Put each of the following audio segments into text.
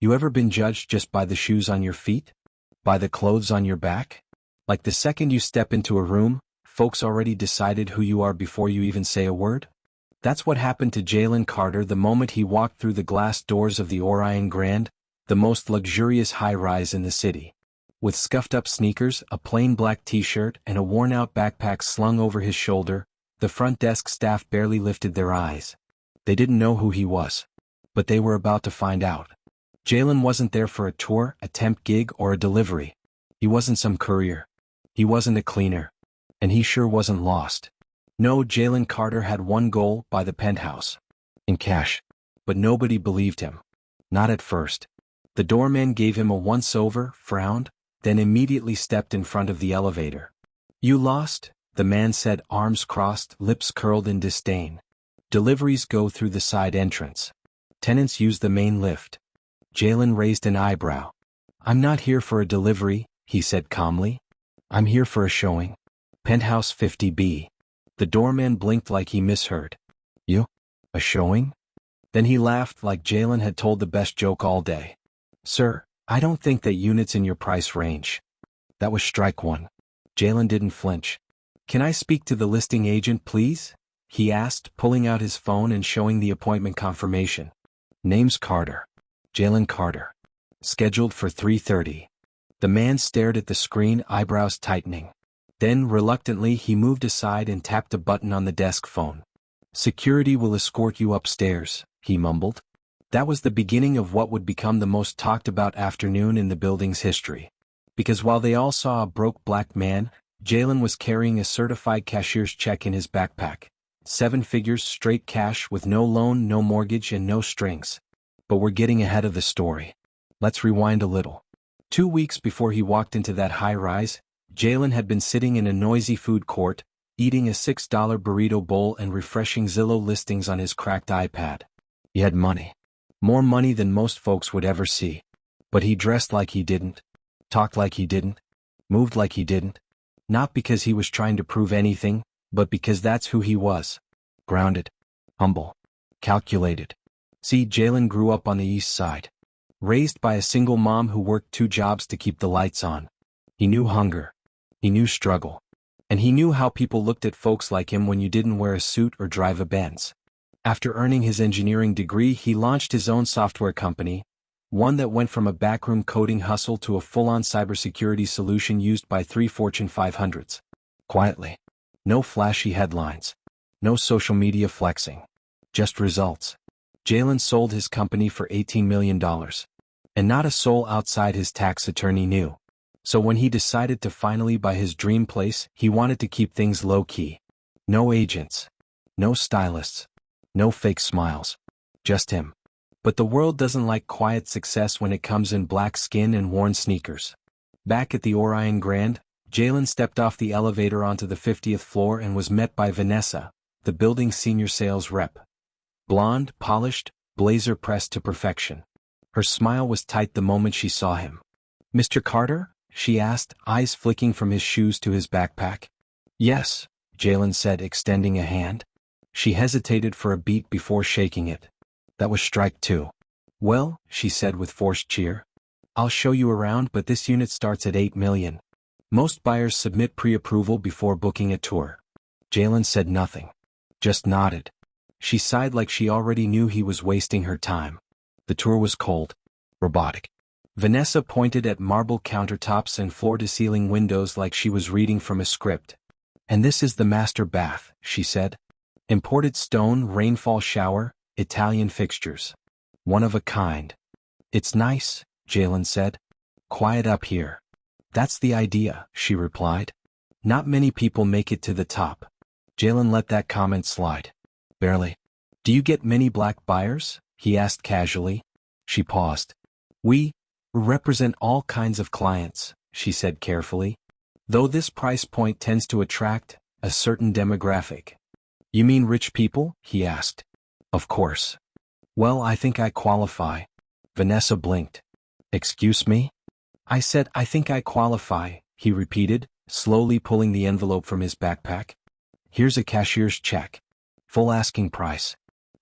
You ever been judged just by the shoes on your feet? By the clothes on your back? Like the second you step into a room, folks already decided who you are before you even say a word? That's what happened to Jaylen Carter the moment he walked through the glass doors of the Orion Grand, the most luxurious high-rise in the city. With scuffed-up sneakers, a plain black t-shirt, and a worn-out backpack slung over his shoulder, the front desk staff barely lifted their eyes. They didn't know who he was. But they were about to find out. Jaylen wasn't there for a tour, a temp gig, or a delivery. He wasn't some courier. He wasn't a cleaner. And he sure wasn't lost. No, Jaylen Carter had one goal: buy the Penthouse. In cash. But nobody believed him. Not at first. The doorman gave him a once-over, frowned, then immediately stepped in front of the elevator. You lost? The man said, arms crossed, lips curled in disdain. Deliveries go through the side entrance. Tenants use the main lift. Jaylen raised an eyebrow. I'm not here for a delivery, he said calmly. I'm here for a showing. Penthouse 50B. The doorman blinked like he misheard. You? A showing? Then he laughed like Jaylen had told the best joke all day. Sir, I don't think that unit's in your price range. That was strike one. Jaylen didn't flinch. Can I speak to the listing agent, please? He asked, pulling out his phone and showing the appointment confirmation. Name's Carter. Jaylen Carter. Scheduled for 3:30. The man stared at the screen, eyebrows tightening. Then, reluctantly, he moved aside and tapped a button on the desk phone. Security will escort you upstairs, he mumbled. That was the beginning of what would become the most talked-about afternoon in the building's history. Because while they all saw a broke black man, Jaylen was carrying a certified cashier's check in his backpack. 7 figures straight cash with no loan, no mortgage, and no strings. But we're getting ahead of the story. Let's rewind a little. 2 weeks before he walked into that high-rise, Jaylen had been sitting in a noisy food court, eating a $6 burrito bowl and refreshing Zillow listings on his cracked iPad. He had money. More money than most folks would ever see. But he dressed like he didn't. Talked like he didn't. Moved like he didn't. Not because he was trying to prove anything, but because that's who he was. Grounded. Humble. Calculated. See, Jaylen grew up on the East Side. Raised by a single mom who worked 2 jobs to keep the lights on. He knew hunger. He knew struggle. And he knew how people looked at folks like him when you didn't wear a suit or drive a Benz. After earning his engineering degree, he launched his own software company, one that went from a backroom coding hustle to a full-on cybersecurity solution used by 3 Fortune 500s. Quietly. No flashy headlines. No social media flexing. Just results. Jaylen sold his company for $18 million. And not a soul outside his tax attorney knew. So when he decided to finally buy his dream place, he wanted to keep things low-key. No agents. No stylists. No fake smiles. Just him. But the world doesn't like quiet success when it comes in black skin and worn sneakers. Back at the Orion Grand, Jaylen stepped off the elevator onto the 50th floor and was met by Vanessa, the building's senior sales rep. Blonde, polished, blazer pressed to perfection. Her smile was tight the moment she saw him. Mr. Carter? She asked, eyes flicking from his shoes to his backpack. Yes, Jaylen said, extending a hand. She hesitated for a beat before shaking it. That was strike 2. Well, she said with forced cheer. I'll show you around, but this unit starts at $8 million. Most buyers submit pre-approval before booking a tour. Jaylen said nothing. Just nodded. She sighed like she already knew he was wasting her time. The tour was cold. Robotic. Vanessa pointed at marble countertops and floor-to-ceiling windows like she was reading from a script. And this is the master bath, she said. Imported stone, rainfall shower, Italian fixtures. One of a kind. It's nice, Jaylen said. Quiet up here. That's the idea, she replied. Not many people make it to the top. Jaylen let that comment slide. Barely. Do you get many black buyers? He asked casually. She paused. We represent all kinds of clients, she said carefully. Though this price point tends to attract a certain demographic. You mean rich people? He asked. Of course. Well, I think I qualify. Vanessa blinked. Excuse me? I said I think I qualify, he repeated, slowly pulling the envelope from his backpack. Here's a cashier's check. Full asking price.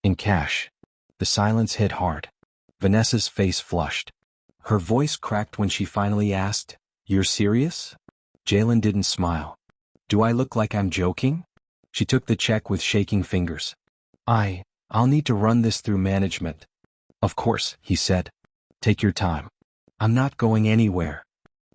In cash. The silence hit hard. Vanessa's face flushed. Her voice cracked when she finally asked, "You're serious?" Jaylen didn't smile. "Do I look like I'm joking?" She took the check with shaking fingers. I'll need to run this through management." "Of course," he said. "Take your time. I'm not going anywhere."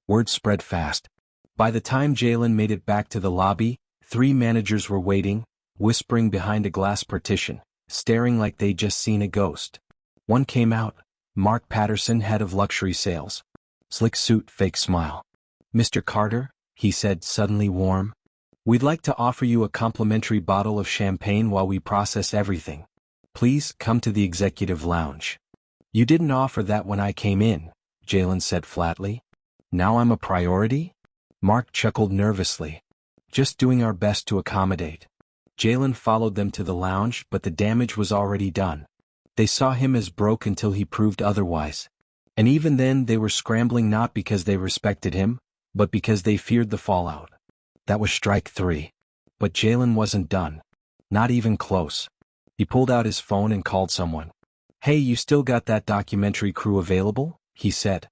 Word spread fast. By the time Jaylen made it back to the lobby, 3 managers were waiting, whispering behind a glass partition, staring like they'd just seen a ghost. One came out, Mark Patterson, head of luxury sales. Slick suit, fake smile. "Mr. Carter," he said, suddenly warm, "we'd like to offer you a complimentary bottle of champagne while we process everything. Please come to the executive lounge." "You didn't offer that when I came in," Jaylen said flatly. "Now I'm a priority?" Mark chuckled nervously. "Just doing our best to accommodate." Jaylen followed them to the lounge, but the damage was already done. They saw him as broke until he proved otherwise. And even then they were scrambling, not because they respected him, but because they feared the fallout. That was strike 3. But Jaylen wasn't done. Not even close. He pulled out his phone and called someone. "Hey, you still got that documentary crew available?" he said.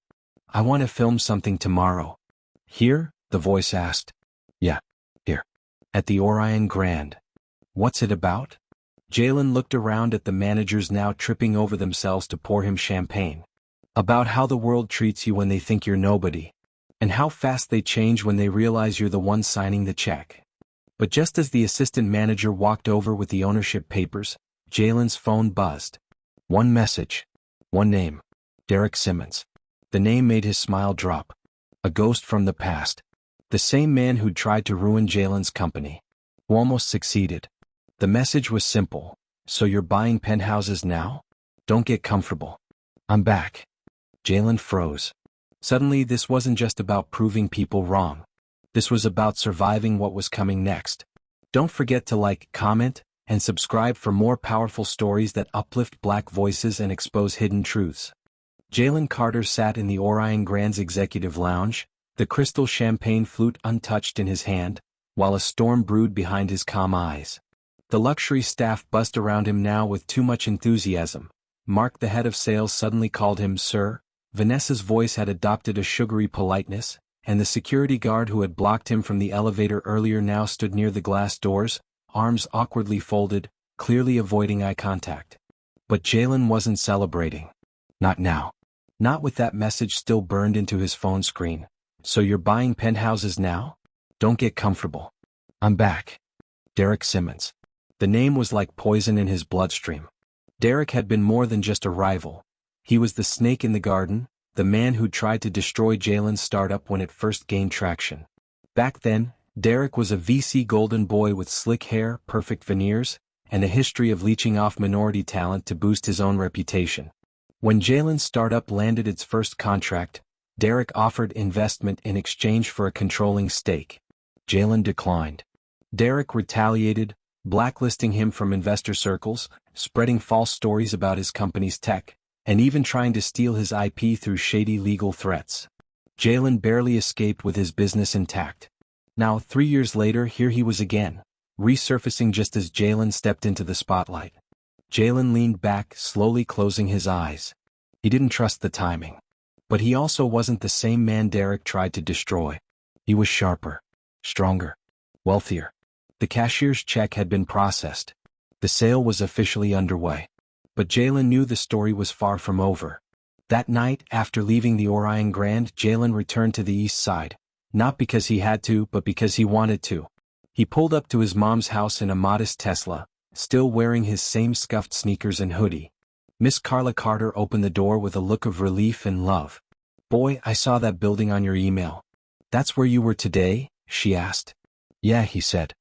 "I want to film something tomorrow." "Here?" the voice asked. "Yeah, here. At the Orion Grand." "What's it about?" Jaylen looked around at the managers now tripping over themselves to pour him champagne. "About how the world treats you when they think you're nobody. And how fast they change when they realize you're the one signing the check." But just as the assistant manager walked over with the ownership papers, Jaylen's phone buzzed. One message. One name. Derek Simmons. The name made his smile drop. A ghost from the past. The same man who'd tried to ruin Jaylen's company. Who almost succeeded. The message was simple. "So you're buying penthouses now? Don't get comfortable. I'm back." Jaylen froze. Suddenly this wasn't just about proving people wrong. This was about surviving what was coming next. Don't forget to like, comment, and subscribe for more powerful stories that uplift Black voices and expose hidden truths. Jaylen Carter sat in the Orion Grand's executive lounge, the crystal champagne flute untouched in his hand, while a storm brewed behind his calm eyes. The luxury staff buzzed around him now with too much enthusiasm. Mark, the head of sales, suddenly called him sir. Vanessa's voice had adopted a sugary politeness, and the security guard who had blocked him from the elevator earlier now stood near the glass doors, arms awkwardly folded, clearly avoiding eye contact. But Jaylen wasn't celebrating. Not now. Not with that message still burned into his phone screen. "So you're buying penthouses now? Don't get comfortable. I'm back." Derek Simmons. The name was like poison in his bloodstream. Derek had been more than just a rival. He was the snake in the garden, the man who tried to destroy Jaylen's startup when it first gained traction. Back then, Derek was a VC golden boy with slick hair, perfect veneers, and a history of leeching off minority talent to boost his own reputation. When Jaylen's startup landed its first contract, Derek offered investment in exchange for a controlling stake. Jaylen declined. Derek retaliated, blacklisting him from investor circles, spreading false stories about his company's tech, and even trying to steal his IP through shady legal threats. Jaylen barely escaped with his business intact. Now, 3 years later, here he was again, resurfacing just as Jaylen stepped into the spotlight. Jaylen leaned back, slowly closing his eyes. He didn't trust the timing. But he also wasn't the same man Derek tried to destroy. He was sharper, stronger, wealthier. The cashier's check had been processed. The sale was officially underway. But Jaylen knew the story was far from over. That night, after leaving the Orion Grand, Jaylen returned to the east side, not because he had to, but because he wanted to. He pulled up to his mom's house in a modest Tesla, still wearing his same scuffed sneakers and hoodie. Miss Carla Carter opened the door with a look of relief and love. "Boy, I saw that building on your email. That's where you were today?" she asked. "Yeah," he said.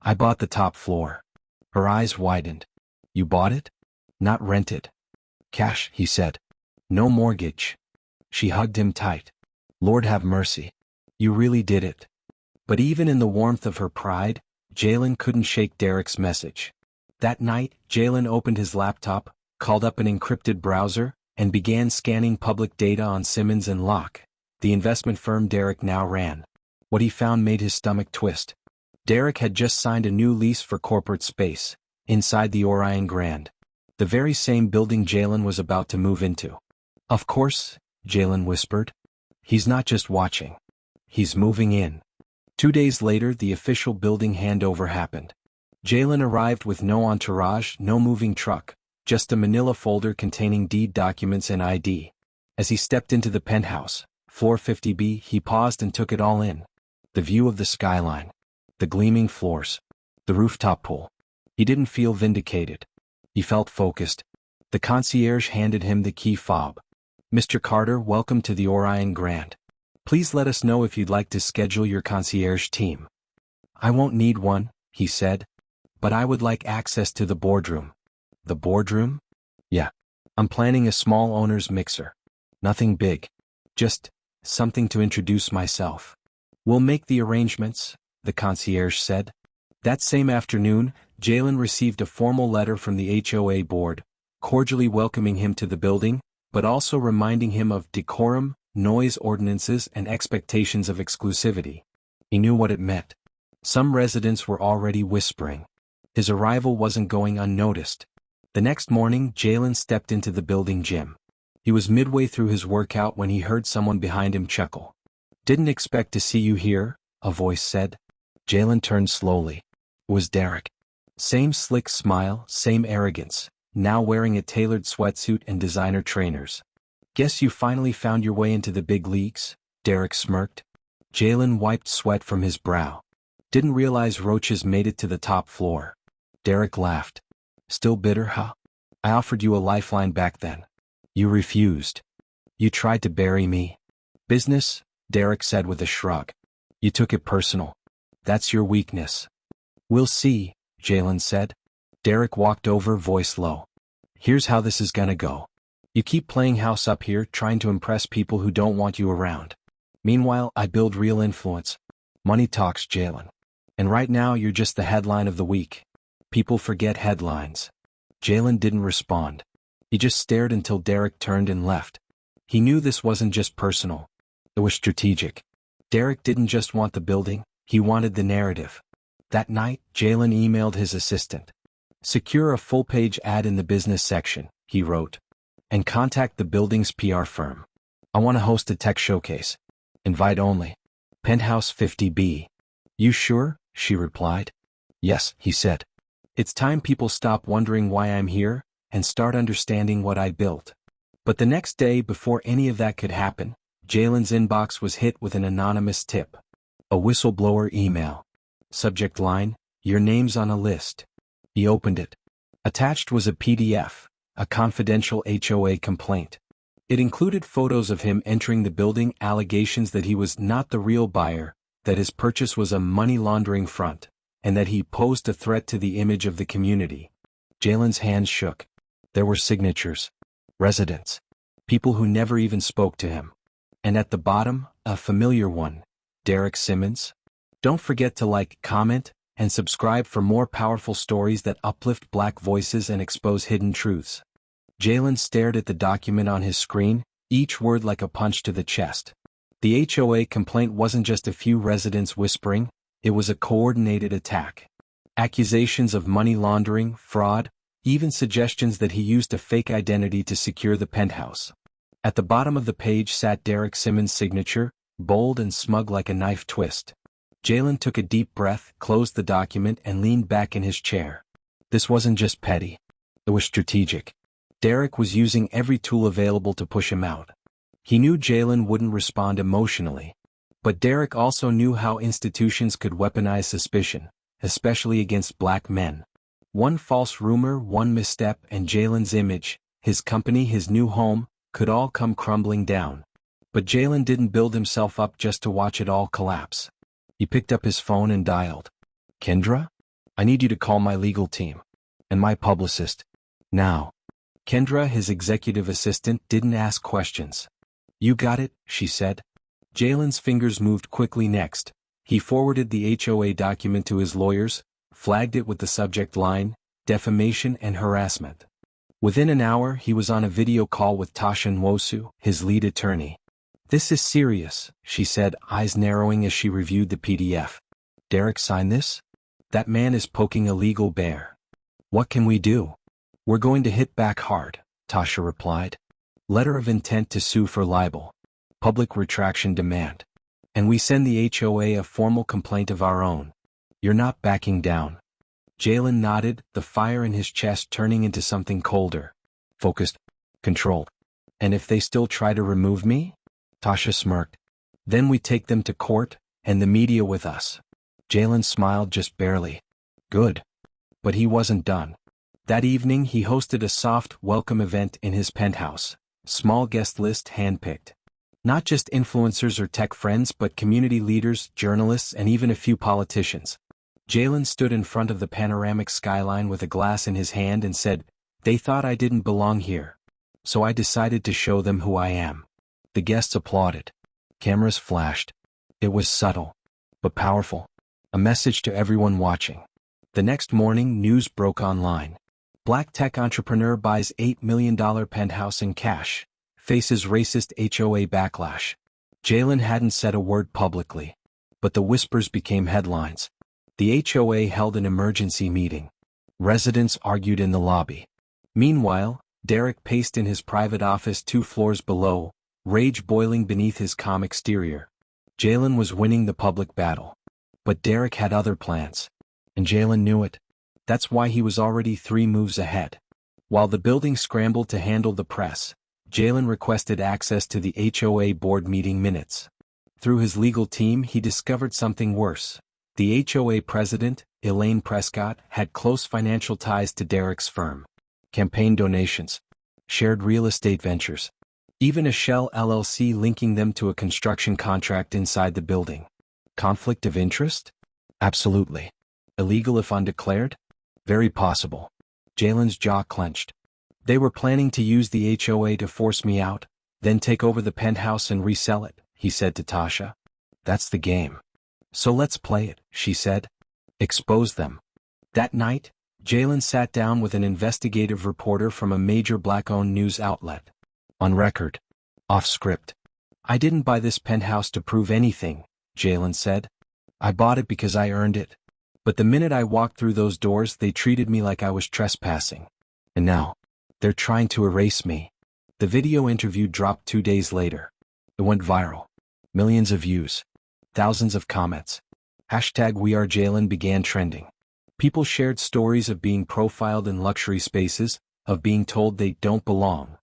"I bought the top floor." Her eyes widened. "You bought it? Not rented?" "Cash," he said. "No mortgage." She hugged him tight. "Lord have mercy. You really did it." But even in the warmth of her pride, Jaylen couldn't shake Derek's message. That night, Jaylen opened his laptop, called up an encrypted browser, and began scanning public data on Simmons and Locke, the investment firm Derek now ran. What he found made his stomach twist. Derek had just signed a new lease for corporate space, inside the Orion Grand. The very same building Jaylen was about to move into. Of course, Jaylen whispered. He's not just watching. He's moving in. 2 days later, the official building handover happened. Jaylen arrived with no entourage, no moving truck, just a manila folder containing deed documents and ID. As he stepped into the penthouse, floor 50B, he paused and took it all in. The view of the skyline, the gleaming floors, the rooftop pool. He didn't feel vindicated. He felt focused. The concierge handed him the key fob. "Mr. Carter, welcome to the Orion Grand. Please let us know if you'd like to schedule your concierge team." "I won't need one," he said. "But I would like access to the boardroom." "The boardroom?" "Yeah. I'm planning a small owner's mixer. Nothing big. Just something to introduce myself." "We'll make the arrangements," the concierge said. That same afternoon, Jaylen received a formal letter from the HOA board, cordially welcoming him to the building, but also reminding him of decorum, noise ordinances, and expectations of exclusivity. He knew what it meant. Some residents were already whispering. His arrival wasn't going unnoticed. The next morning, Jaylen stepped into the building gym. He was midway through his workout when he heard someone behind him chuckle. "Didn't expect to see you here," a voice said. Jaylen turned slowly. It was Derek. Same slick smile, same arrogance, now wearing a tailored sweatsuit and designer trainers. "Guess you finally found your way into the big leagues," Derek smirked. Jaylen wiped sweat from his brow. "Didn't realize roaches made it to the top floor." Derek laughed. "Still bitter, huh? I offered you a lifeline back then. You refused. You tried to bury me." "Business," Derek said with a shrug. "You took it personal. That's your weakness." "We'll see," Jaylen said. Derek walked over, voice low. "Here's how this is gonna go. You keep playing house up here, trying to impress people who don't want you around. Meanwhile, I build real influence. Money talks, Jaylen. And right now you're just the headline of the week. People forget headlines." Jaylen didn't respond. He just stared until Derek turned and left. He knew this wasn't just personal. It was strategic. Derek didn't just want the building, he wanted the narrative. That night, Jaylen emailed his assistant. "Secure a full-page ad in the business section," he wrote. "And contact the building's PR firm. I want to host a tech showcase. Invite only. Penthouse 50B. "You sure?" she replied. "Yes," he said. "It's time people stop wondering why I'm here, and start understanding what I built." But the next day, before any of that could happen, Jaylen's inbox was hit with an anonymous tip. A whistleblower email. Subject line, "Your name's on a list." He opened it. Attached was a PDF, a confidential HOA complaint. It included photos of him entering the building, allegations that he was not the real buyer, that his purchase was a money laundering front, and that he posed a threat to the image of the community. Jaylen's hands shook. There were signatures. Residents. People who never even spoke to him. And at the bottom, a familiar one. Derek Simmons. Don't forget to like, comment, and subscribe for more powerful stories that uplift Black voices and expose hidden truths. Jaylen stared at the document on his screen, each word like a punch to the chest. The HOA complaint wasn't just a few residents whispering, it was a coordinated attack. Accusations of money laundering, fraud, even suggestions that he used a fake identity to secure the penthouse. At the bottom of the page sat Derek Simmons' signature, bold and smug like a knife twist. Jaylen took a deep breath, closed the document, and leaned back in his chair. This wasn't just petty. It was strategic. Derek was using every tool available to push him out. He knew Jaylen wouldn't respond emotionally. But Derek also knew how institutions could weaponize suspicion, especially against Black men. One false rumor, one misstep, and Jaylen's image, his company, his new home, could all come crumbling down. But Jaylen didn't build himself up just to watch it all collapse. He picked up his phone and dialed. "Kendra? I need you to call my legal team. And my publicist. Now." Kendra, his executive assistant, didn't ask questions. "You got it," she said. Jaylen's fingers moved quickly next. He forwarded the HOA document to his lawyers, flagged it with the subject line, "Defamation and Harassment." Within an hour, he was on a video call with Tasha Nwosu, his lead attorney. "This is serious," she said, eyes narrowing as she reviewed the PDF. "Derek signed this? That man is poking a legal bear. What can we do?" "We're going to hit back hard," Tasha replied. Letter of intent to sue for libel. Public retraction demand. And we send the HOA a formal complaint of our own. You're not backing down. Jaylen nodded, the fire in his chest turning into something colder. Focused. Controlled. And if they still try to remove me? Tasha smirked. Then we take them to court, and the media with us. Jaylen smiled just barely. Good. But he wasn't done. That evening he hosted a soft welcome event in his penthouse. Small guest list handpicked. Not just influencers or tech friends but community leaders, journalists, and even a few politicians. Jaylen stood in front of the panoramic skyline with a glass in his hand and said, "They thought I didn't belong here. So I decided to show them who I am." The guests applauded. Cameras flashed. It was subtle, but powerful. A message to everyone watching. The next morning, news broke online. Black tech entrepreneur buys $8 million penthouse in cash. Faces racist HOA backlash. Jaylen hadn't said a word publicly. But the whispers became headlines. The HOA held an emergency meeting. Residents argued in the lobby. Meanwhile, Derek paced in his private office 2 floors below, rage boiling beneath his calm exterior. Jaylen was winning the public battle. But Derek had other plans. And Jaylen knew it. That's why he was already 3 moves ahead. While the building scrambled to handle the press, Jaylen requested access to the HOA board meeting minutes. Through his legal team he discovered something worse. The HOA president, Elaine Prescott, had close financial ties to Derek's firm. Campaign donations. Shared real estate ventures. Even a shell LLC linking them to a construction contract inside the building. Conflict of interest? Absolutely. Illegal if undeclared? Very possible. Jaylen's jaw clenched. They were planning to use the HOA to force me out, then take over the penthouse and resell it, he said to Tasha. That's the game. So let's play it, she said. Expose them. That night, Jaylen sat down with an investigative reporter from a major black-owned news outlet. On record. Off script. I didn't buy this penthouse to prove anything, Jaylen said. I bought it because I earned it. But the minute I walked through those doors they treated me like I was trespassing. And now, they're trying to erase me. The video interview dropped 2 days later. It went viral. Millions of views. Thousands of comments. #WeAreJaylen began trending. People shared stories of being profiled in luxury spaces, of being told they don't belong.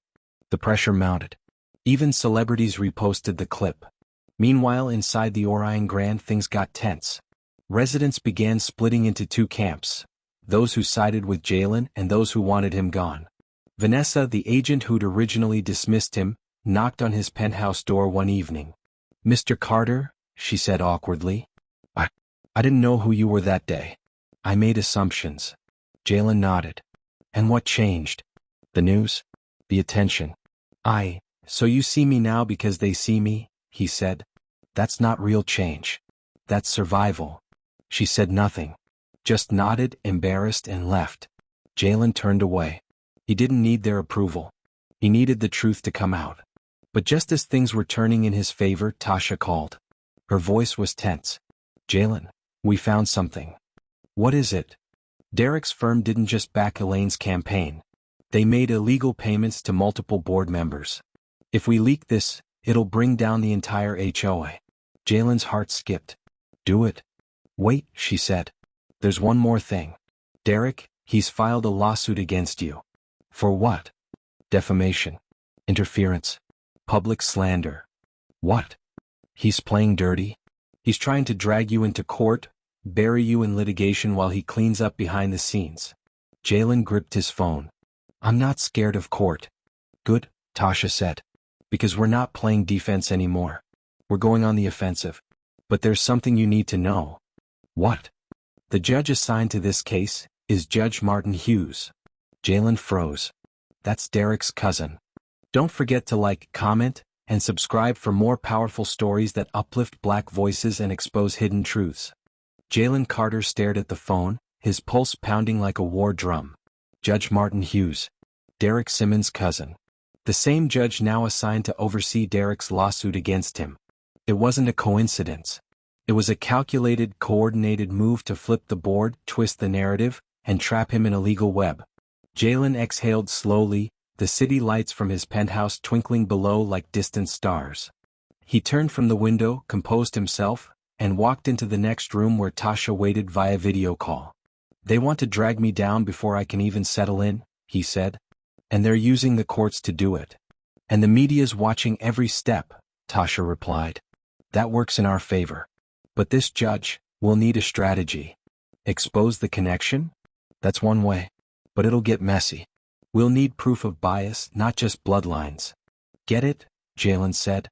The pressure mounted. Even celebrities reposted the clip. Meanwhile, inside the Orion Grand things got tense. Residents began splitting into 2 camps. Those who sided with Jaylen and those who wanted him gone. Vanessa, the agent who'd originally dismissed him, knocked on his penthouse door one evening. "Mr. Carter," she said awkwardly. I didn't know who you were that day. I made assumptions." Jaylen nodded. "And what changed?" "The news. The attention." So you see me now because they see me," he said. "That's not real change. That's survival." She said nothing. Just nodded, embarrassed, and left. Jaylen turned away. He didn't need their approval. He needed the truth to come out. But just as things were turning in his favor, Tasha called. Her voice was tense. "Jaylen, we found something." "What is it?" Derek's firm didn't just back Elaine's campaign. They made illegal payments to multiple board members. "If we leak this, it'll bring down the entire HOA." Jaylen's heart skipped. "Do it." "Wait," she said. "There's one more thing. Derek, he's filed a lawsuit against you." "For what?" "Defamation. Interference. Public slander." "What?" "He's playing dirty. He's trying to drag you into court, bury you in litigation while he cleans up behind the scenes." Jaylen gripped his phone. "I'm not scared of court." "Good," Tasha said. "Because we're not playing defense anymore. We're going on the offensive. But there's something you need to know." "What?" "The judge assigned to this case is Judge Martin Hughes." Jaylen froze. "That's Derek's cousin." Don't forget to like, comment, and subscribe for more powerful stories that uplift Black voices and expose hidden truths. Jaylen Carter stared at the phone, his pulse pounding like a war drum. Judge Martin Hughes. Derek Simmons' cousin. The same judge now assigned to oversee Derek's lawsuit against him. It wasn't a coincidence. It was a calculated, coordinated move to flip the board, twist the narrative, and trap him in a legal web. Jaylen exhaled slowly, the city lights from his penthouse twinkling below like distant stars. He turned from the window, composed himself, and walked into the next room where Tasha waited via video call. "They want to drag me down before I can even settle in," he said. "And they're using the courts to do it. And the media's watching every step," Tasha replied. "That works in our favor. But this judge will need a strategy. Expose the connection? That's one way. But it'll get messy. We'll need proof of bias, not just bloodlines." "Get it?" Jaylen said.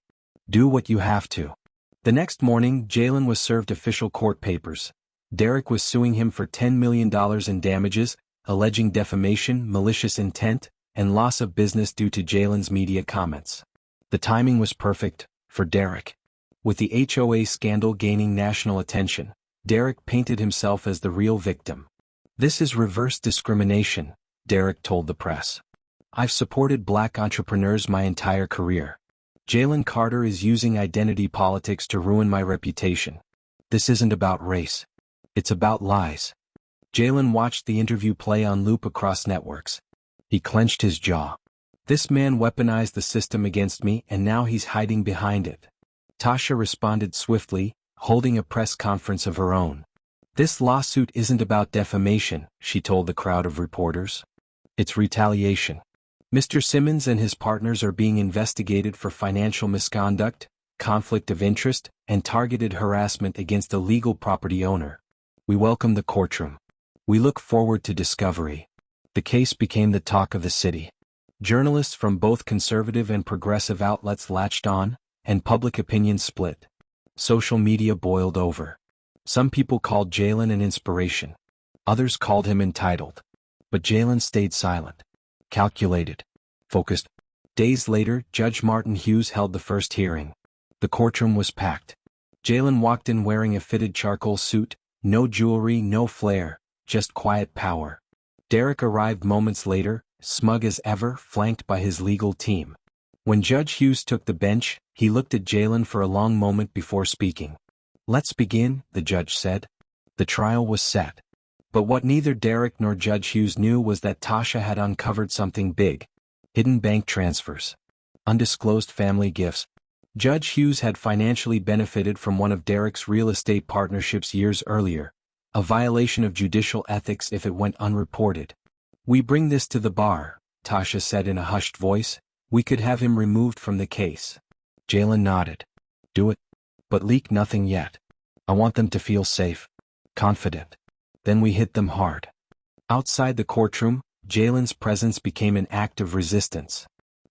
"Do what you have to." The next morning, Jaylen was served official court papers. Derek was suing him for $10 million in damages, alleging defamation, malicious intent, and loss of business due to Jaylen's media comments. The timing was perfect for Derek. With the HOA scandal gaining national attention, Derek painted himself as the real victim. "This is reverse discrimination," Derek told the press. "I've supported black entrepreneurs my entire career. Jaylen Carter is using identity politics to ruin my reputation. This isn't about race. It's about lies." Jaylen watched the interview play on loop across networks. He clenched his jaw. "This man weaponized the system against me, and now he's hiding behind it." Tasha responded swiftly, holding a press conference of her own. "This lawsuit isn't about defamation," she told the crowd of reporters. "It's retaliation. Mr. Simmons and his partners are being investigated for financial misconduct, conflict of interest, and targeted harassment against a legal property owner. We welcome the courtroom. We look forward to discovery." The case became the talk of the city. Journalists from both conservative and progressive outlets latched on, and public opinion split. Social media boiled over. Some people called Jaylen an inspiration. Others called him entitled. But Jaylen stayed silent. Calculated. Focused. Days later, Judge Martin Hughes held the first hearing. The courtroom was packed. Jaylen walked in wearing a fitted charcoal suit, no jewelry, no flair, just quiet power. Derek arrived moments later, smug as ever, flanked by his legal team. When Judge Hughes took the bench, he looked at Jaylen for a long moment before speaking. "Let's begin," the judge said. The trial was set. But what neither Derek nor Judge Hughes knew was that Tasha had uncovered something big. Hidden bank transfers. Undisclosed family gifts. Judge Hughes had financially benefited from one of Derek's real estate partnerships years earlier, a violation of judicial ethics if it went unreported. "We bring this to the bar," Tasha said in a hushed voice. "We could have him removed from the case." Jaylen nodded. "Do it. But leak nothing yet. I want them to feel safe, confident. Then we hit them hard." Outside the courtroom, Jaylen's presence became an act of resistance.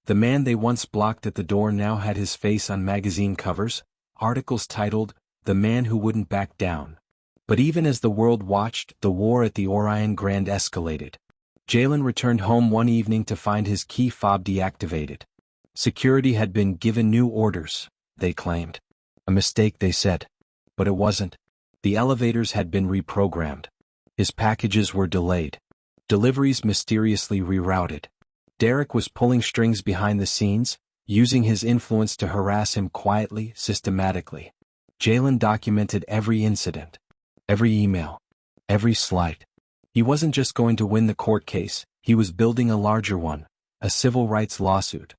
The man they once blocked at the door now had his face on magazine covers, articles titled, "The Man Who Wouldn't Back Down." But even as the world watched, the war at the Orion Grand escalated. Jaylen returned home one evening to find his key fob deactivated. Security had been given new orders, they claimed. A mistake, they said. But it wasn't. The elevators had been reprogrammed. His packages were delayed. Deliveries mysteriously rerouted. Derek was pulling strings behind the scenes, using his influence to harass him quietly, systematically. Jaylen documented every incident, every email, every slight. He wasn't just going to win the court case, he was building a larger one, a civil rights lawsuit.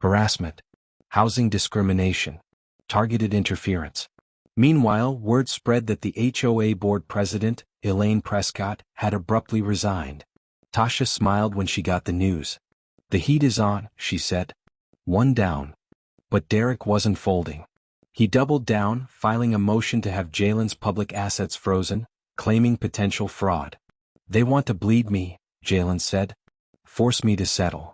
Harassment, housing discrimination, targeted interference. Meanwhile, word spread that the HOA board president, Elaine Prescott, had abruptly resigned. Tasha smiled when she got the news. "The heat is on," she said. "One down." But Derek wasn't folding. He doubled down, filing a motion to have Jaylen's public assets frozen, claiming potential fraud. "They want to bleed me," Jaylen said. "Force me to settle."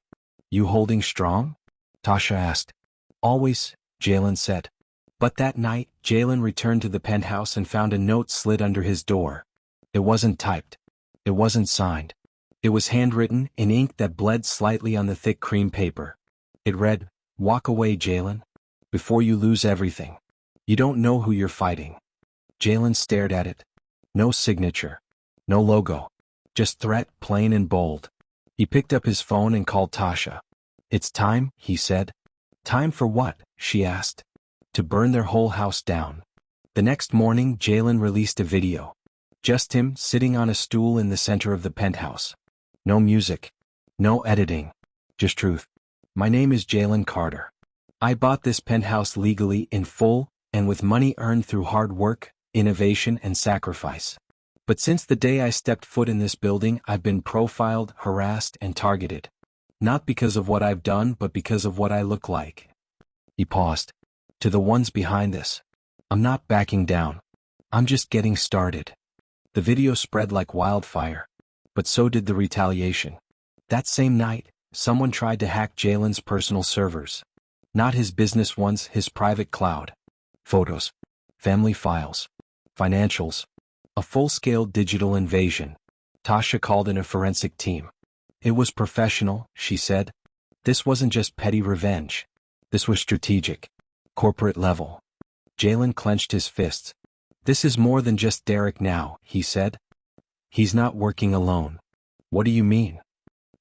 "You holding strong?" Tasha asked. "Always," Jaylen said. But that night, Jaylen returned to the penthouse and found a note slid under his door. It wasn't typed. It wasn't signed. It was handwritten, in ink that bled slightly on the thick cream paper. It read, "Walk away, Jaylen, before you lose everything. You don't know who you're fighting." Jaylen stared at it. No signature. No logo. Just threat, plain and bold. He picked up his phone and called Tasha. "It's time," he said. "Time for what?" she asked. "To burn their whole house down." The next morning, Jaylen released a video. Just him, sitting on a stool in the center of the penthouse. No music. No editing. Just truth. My name is Jaylen Carter. I bought this penthouse legally in full and with money earned through hard work, innovation, and sacrifice. But since the day I stepped foot in this building, I've been profiled, harassed, and targeted. Not because of what I've done, but because of what I look like. He paused. To the ones behind this, I'm not backing down. I'm just getting started. The video spread like wildfire. But so did the retaliation. That same night, someone tried to hack Jaylen's personal servers. Not his business ones, his private cloud. Photos, family files, financials. A full-scale digital invasion. Tasha called in a forensic team. It was professional, she said. This wasn't just petty revenge. This was strategic. Corporate level. Jaylen clenched his fists. This is more than just Derek now, he said. He's not working alone. What do you mean?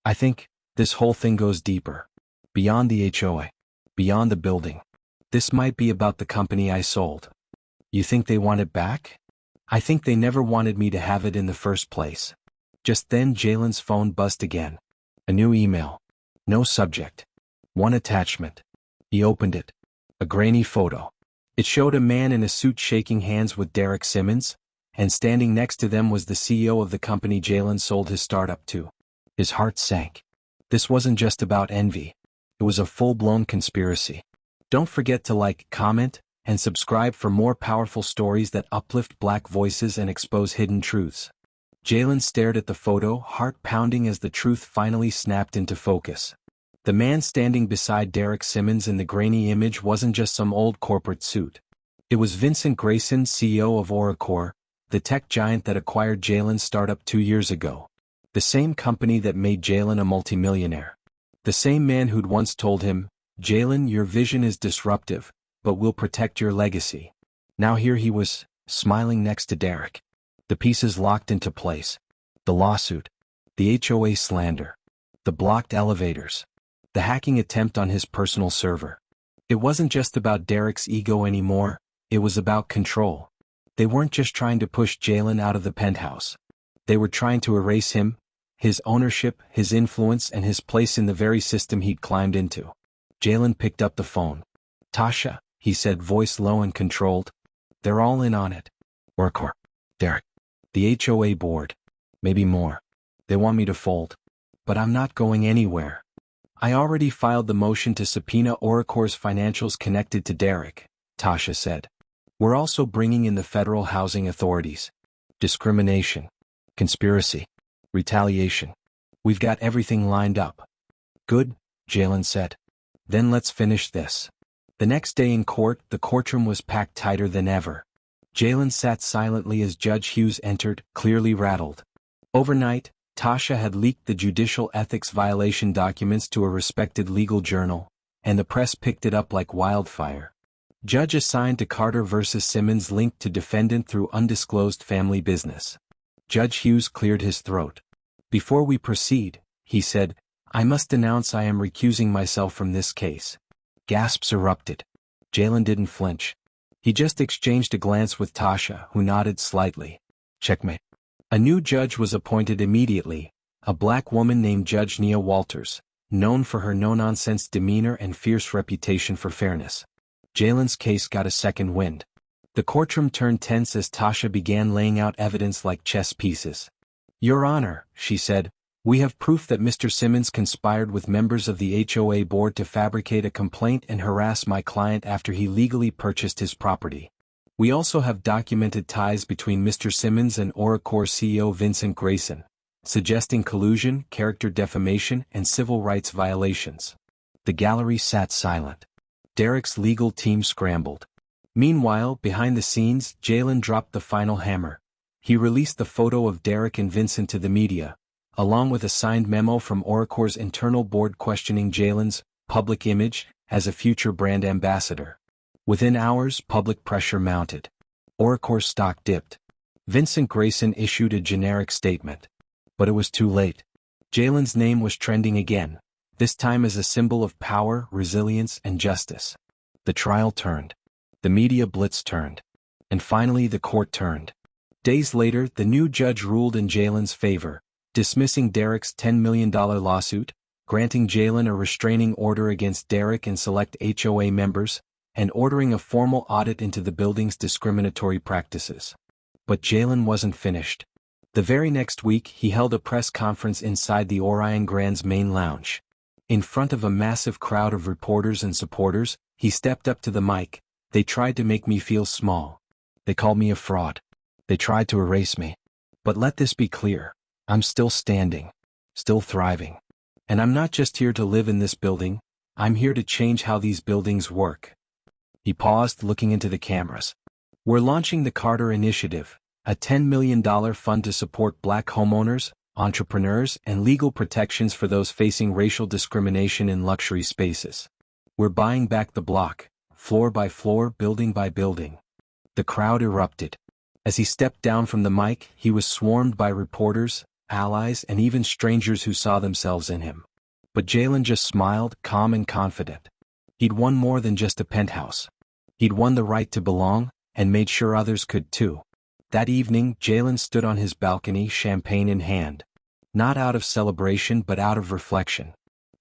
I think this whole thing goes deeper. Beyond the HOA. Beyond the building. This might be about the company I sold. You think they want it back? I think they never wanted me to have it in the first place. Just then Jaylen's phone buzzed again. A new email. No subject. One attachment. He opened it. A grainy photo. It showed a man in a suit shaking hands with Derek Simmons, and standing next to them was the CEO of the company Jaylen sold his startup to. His heart sank. This wasn't just about envy. It was a full-blown conspiracy. Don't forget to like, comment, and subscribe for more powerful stories that uplift Black voices and expose hidden truths. Jaylen stared at the photo, heart pounding as the truth finally snapped into focus. The man standing beside Derek Simmons in the grainy image wasn't just some old corporate suit. It was Vincent Grayson, CEO of Oracle, the tech giant that acquired Jaylen's startup 2 years ago. The same company that made Jaylen a multimillionaire. The same man who'd once told him, Jaylen, your vision is disruptive, but we'll protect your legacy. Now here he was, smiling next to Derek. The pieces locked into place. The lawsuit. The HOA slander. The blocked elevators. The hacking attempt on his personal server. It wasn't just about Derek's ego anymore, it was about control. They weren't just trying to push Jaylen out of the penthouse. They were trying to erase him, his ownership, his influence, and his place in the very system he'd climbed into. Jaylen picked up the phone. Tasha, he said, voice low and controlled. They're all in on it. Oracle. Derek. The HOA board. Maybe more. They want me to fold. But I'm not going anywhere. I already filed the motion to subpoena Oracle's financials connected to Derek, Tasha said. We're also bringing in the federal housing authorities. Discrimination. Conspiracy. Retaliation. We've got everything lined up. Good, Jaylen said. Then let's finish this. The next day in court, the courtroom was packed tighter than ever. Jaylen sat silently as Judge Hughes entered, clearly rattled. Overnight, Tasha had leaked the judicial ethics violation documents to a respected legal journal, and the press picked it up like wildfire. Judge assigned to Carter versus Simmons linked to defendant through undisclosed family business. Judge Hughes cleared his throat. Before we proceed, he said, I must announce I am recusing myself from this case. Gasps erupted. Jaylen didn't flinch. He just exchanged a glance with Tasha, who nodded slightly. Checkmate. A new judge was appointed immediately, a black woman named Judge Nia Walters, known for her no-nonsense demeanor and fierce reputation for fairness. Jaylen's case got a second wind. The courtroom turned tense as Tasha began laying out evidence like chess pieces. Your Honor, she said, we have proof that Mr. Simmons conspired with members of the HOA board to fabricate a complaint and harass my client after he legally purchased his property. We also have documented ties between Mr. Simmons and Oracle CEO Vincent Grayson, suggesting collusion, character defamation, and civil rights violations. The gallery sat silent. Derek's legal team scrambled. Meanwhile, behind the scenes, Jaylen dropped the final hammer. He released the photo of Derek and Vincent to the media, along with a signed memo from Oracle's internal board questioning Jaylen's public image as a future brand ambassador. Within hours, public pressure mounted. Oracle's stock dipped. Vincent Grayson issued a generic statement. But it was too late. Jaylen's name was trending again, this time as a symbol of power, resilience, and justice. The trial turned. The media blitz turned. And finally the court turned. Days later, the new judge ruled in Jaylen's favor, dismissing Derek's $10 million lawsuit, granting Jaylen a restraining order against Derek and select HOA members, and ordering a formal audit into the building's discriminatory practices. But Jaylen wasn't finished. The very next week he held a press conference inside the Orion Grand's main lounge. In front of a massive crowd of reporters and supporters, he stepped up to the mic. "They tried to make me feel small. They called me a fraud. They tried to erase me. But let this be clear. I'm still standing. Still thriving. And I'm not just here to live in this building, I'm here to change how these buildings work." He paused, looking into the cameras. "We're launching the Carter Initiative, a $10 million fund to support Black homeowners, entrepreneurs, and legal protections for those facing racial discrimination in luxury spaces. We're buying back the block, floor by floor, building by building." The crowd erupted. As he stepped down from the mic, he was swarmed by reporters, allies, and even strangers who saw themselves in him. But Jaylen just smiled, calm and confident. He'd won more than just a penthouse. He'd won the right to belong, and made sure others could too. That evening, Jaylen stood on his balcony, champagne in hand. Not out of celebration but out of reflection.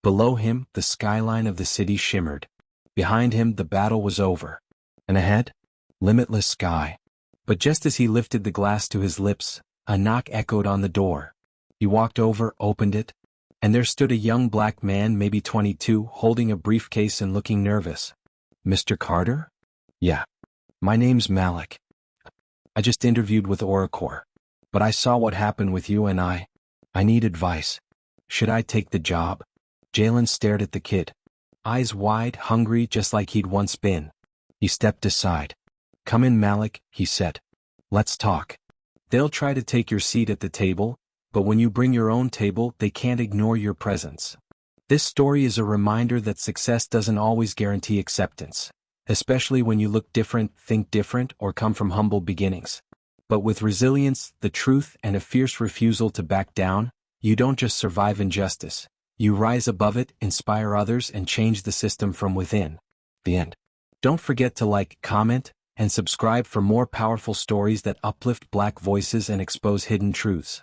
Below him, the skyline of the city shimmered. Behind him, the battle was over. And ahead? Limitless sky. But just as he lifted the glass to his lips, a knock echoed on the door. He walked over, opened it, and there stood a young black man, maybe 22, holding a briefcase and looking nervous. "Mr. Carter?" "Yeah. My name's Malik. I just interviewed with Oracor. But I saw what happened with you and I need advice. Should I take the job?" Jaylen stared at the kid. Eyes wide, hungry, just like he'd once been. He stepped aside. "Come in, Malik," he said. "Let's talk. They'll try to take your seat at the table, but when you bring your own table, they can't ignore your presence. This story is a reminder that success doesn't always guarantee acceptance, especially when you look different, think different, or come from humble beginnings. But with resilience, the truth, and a fierce refusal to back down, you don't just survive injustice. You rise above it, inspire others, and change the system from within." The end. Don't forget to like, comment, and subscribe for more powerful stories that uplift Black voices and expose hidden truths.